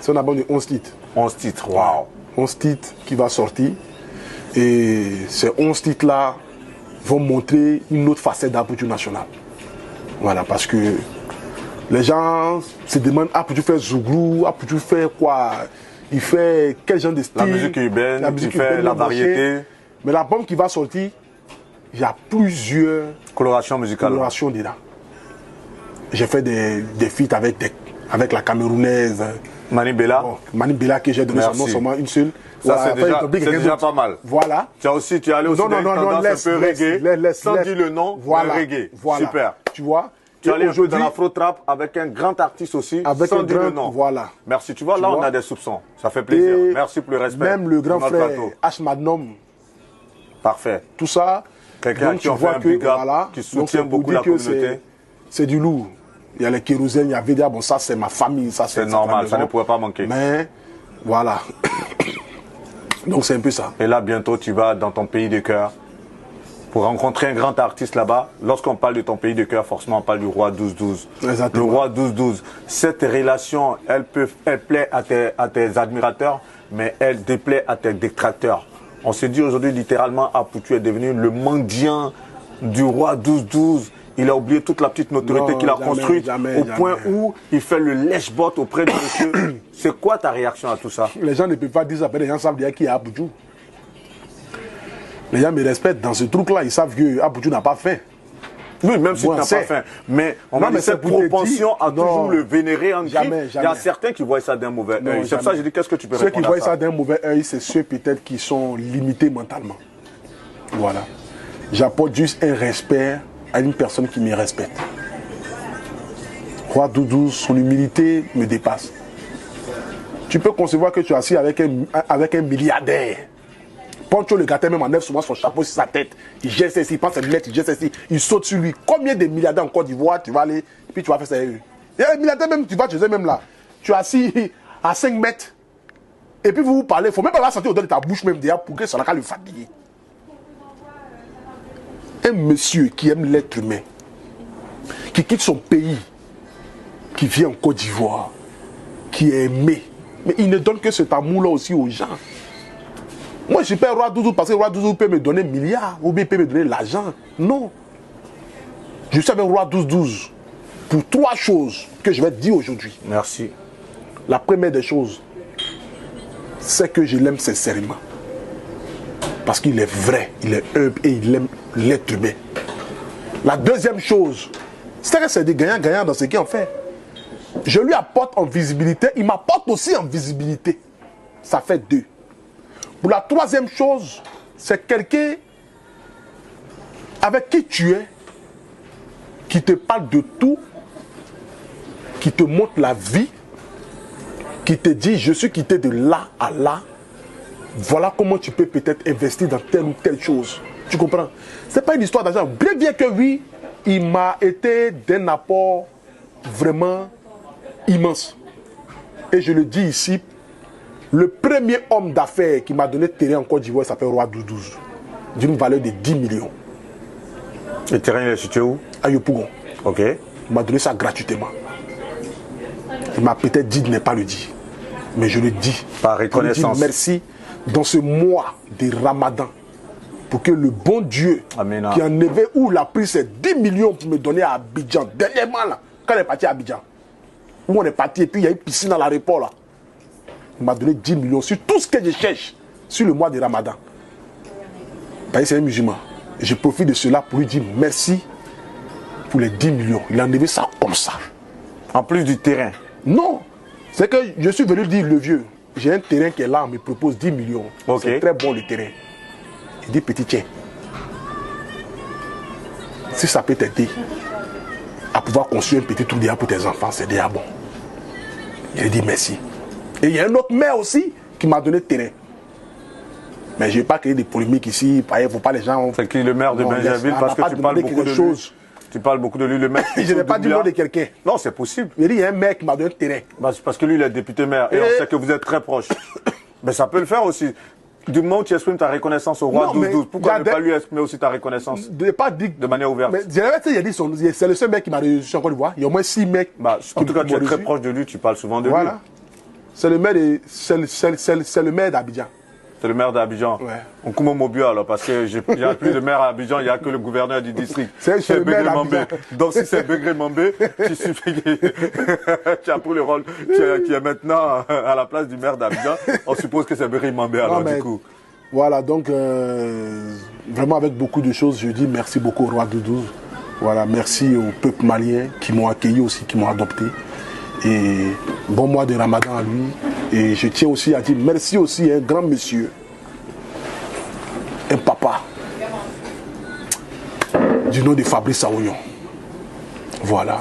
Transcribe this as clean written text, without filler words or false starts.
C'est un album de 11 titres. 11 titres, waouh. 11 titres qui va sortir. Et ces 11 titres-là vont montrer une autre facette d'Apoutou National. Voilà, parce que les gens se demandent, Apoutou fait Zouglou, Apoutou fait quoi? Il fait quel genre de style? La musique urbaine, il fait la variété. Mais l'album qui va sortir, il y a plusieurs colorations musicales dedans. J'ai fait des feats avec la Camerounaise. Mani Bella. Bon, Mani Bella que j'ai donné son nom seulement une seule. Ça voilà, c'est déjà pas mal. Voilà. Tu es allé aussi dans une tendance un peu reggae, sans dire le nom, voilà, reggae. Voilà. Super. Tu vois? Tu es allé dans l'afro-trap avec un grand artiste aussi, sans dire le nom. Voilà. Merci. Tu vois, là, on a des soupçons. Ça fait plaisir. Et merci pour le respect. Même le grand frère H. Magnum. Parfait. Tout ça. Quelqu'un qui fait un big up, qui soutient beaucoup la communauté. C'est du lourd. Il y a les kérosènes, il y a Védia, bon ça c'est ma famille, ça c'est normal, ça ne pouvait pas manquer. Mais voilà. Donc c'est un peu ça. Et là bientôt tu vas dans ton pays de cœur pour rencontrer un grand artiste là-bas. Lorsqu'on parle de ton pays de cœur, forcément on parle du roi 12-12. Exactement. Le roi 12-12. Cette relation, elle plaît à tes admirateurs, mais elle déplaît à tes détracteurs. On se dit aujourd'hui littéralement, Apoutou est devenu le mendiant du roi 12-12. Il a oublié toute la petite notoriété qu'il a construite au point où il fait le lèche-botte auprès de monsieur. C'est quoi ta réaction à tout ça? Les gens ne peuvent pas dire ça, les gens savent déjà qui est Apoutou. Les gens me respectent dans ce truc-là, ils savent que Apoutou n'a pas faim. Oui, même si tu n'as pas faim. Mais on a cette propension à toujours le vénérer en jamais. Il y a certains qui voient ça d'un mauvais œil. C'est pour ça que je dis, qu'est-ce que tu peux répondre à ça? Ceux qui voient ça d'un mauvais œil, c'est ceux peut-être qui sont limités mentalement. Voilà. J'apporte juste un respect à une personne qui me respecte. Roi 12-12, son humilité me dépasse. Tu peux concevoir que tu es assis avec un milliardaire. Poncho le gâteau même enlève souvent son chapeau sur sa tête. Il jette ceci, il prend ses lunettes, il jette ceci, il saute sur lui. Combien de milliardaires en Côte d'Ivoire tu vas aller, puis tu vas faire ça avec eux? Il y a un milliardaire même, tu vas chez eux même là. Tu es assis à 5 mètres. Et puis vous parlez, il ne faut même pas la sentir au-dedans de ta bouche même déjà pour que ça n'a le fatiguer. Un monsieur qui aime l'être humain, qui quitte son pays, qui vient en Côte d'Ivoire, qui est aimé, mais il ne donne que cet amour-là aussi aux gens. Moi, je ne suis pas roi 12 parce que roi 12 peut me donner milliards, ou bien peut me donner l'argent. Non. Je suis avec roi 12 pour 3 choses que je vais te dire aujourd'hui. Merci. La première des choses, c'est que je l'aime sincèrement. Parce qu'il est vrai, il est humble et il aime l'être humain. La deuxième chose, c'est que c'est des gagnants-gagnants dans ce qu'il en fait. Je lui apporte en visibilité, il m'apporte aussi en visibilité. Ça fait 2. Pour la troisième chose, c'est quelqu'un avec qui tu es, qui te parle de tout, qui te montre la vie, qui te dit je suis quitté de là à là. Voilà comment tu peux peut-être investir dans telle ou telle chose. Tu comprends? Ce n'est pas une histoire d'argent. Bien que oui, il m'a été d'un apport vraiment immense. Et je le dis ici, le premier homme d'affaires qui m'a donné terrain en Côte d'Ivoire s'appelle Roi 12, d'une valeur de 10 millions. Le terrain, il est situé où? À Yopougon. Ok. Il m'a donné ça gratuitement. Il m'a peut-être dit de ne pas le dire. Mais je le dis. Par reconnaissance. Je dis merci dans ce mois de Ramadan. Pour que le bon Dieu, Amen. Qui en avait où il a pris ces 10 millions pour me donner à Abidjan. Dernièrement, là, quand on est parti à Abidjan, où on est parti et puis il y a une piscine à l'aéroport là. Il m'a donné 10 millions sur tout ce que je cherche sur le mois de Ramadan. Parce que c'est un musulman. Je profite de cela pour lui dire merci pour les 10 millions. Il a enlevé ça comme ça. En plus du terrain? Non. C'est que je suis venu dire le vieux. J'ai un terrain qui est là, on me propose 10 millions. Okay. C'est très bon le terrain. Il dit petit tiens. Si ça peut t'aider à pouvoir construire un petit truc déjà pour tes enfants, c'est déjà bon. Il a dit merci. Et il y a un autre maire aussi qui m'a donné le terrain. Mais je ne vais pas créer des polémiques ici. Il ne faut pas les gens. C'est qui le maire de Benjaville? Parce que tu parles beaucoup de lui. Tu parles beaucoup de lui, le maire. Je n'ai pas dit le nom de quelqu'un. Non, c'est possible. Il y a un maire qui m'a donné le terrain. Parce que lui, il est député maire. Et on sait que vous êtes très proches. Mais ça peut le faire aussi. Du moment où tu exprimes ta reconnaissance au roi 12-12, pourquoi ne pas lui exprimer aussi ta reconnaissance de manière ouverte? Mais c'est le seul mec qui m'a reçu en Côte d'Ivoire. Il y a au moins 6 mecs. En tout cas, tu es très proche de lui, tu parles souvent de lui. C'est le maire d'Abidjan. C'est le maire d'Abidjan. Ouais. On commence mon bio alors, parce que il n'y a plus de maire à Abidjan, il n'y a que le gouverneur du district. C'est le maire d'Abidjan. Donc si c'est Begré Mambé, tu as pris le rôle, qui est maintenant à la place du maire d'Abidjan. On suppose que c'est Begré Mambé alors du coup. Voilà, donc vraiment avec beaucoup de choses, je dis merci beaucoup au roi Doudou. Voilà, merci au peuple malien qui m'ont accueilli aussi, qui m'ont adopté. Et bon mois de Ramadan à lui. Et je tiens aussi à dire merci aussi à un grand monsieur, un papa, du nom de Fabrice Aounion. Voilà.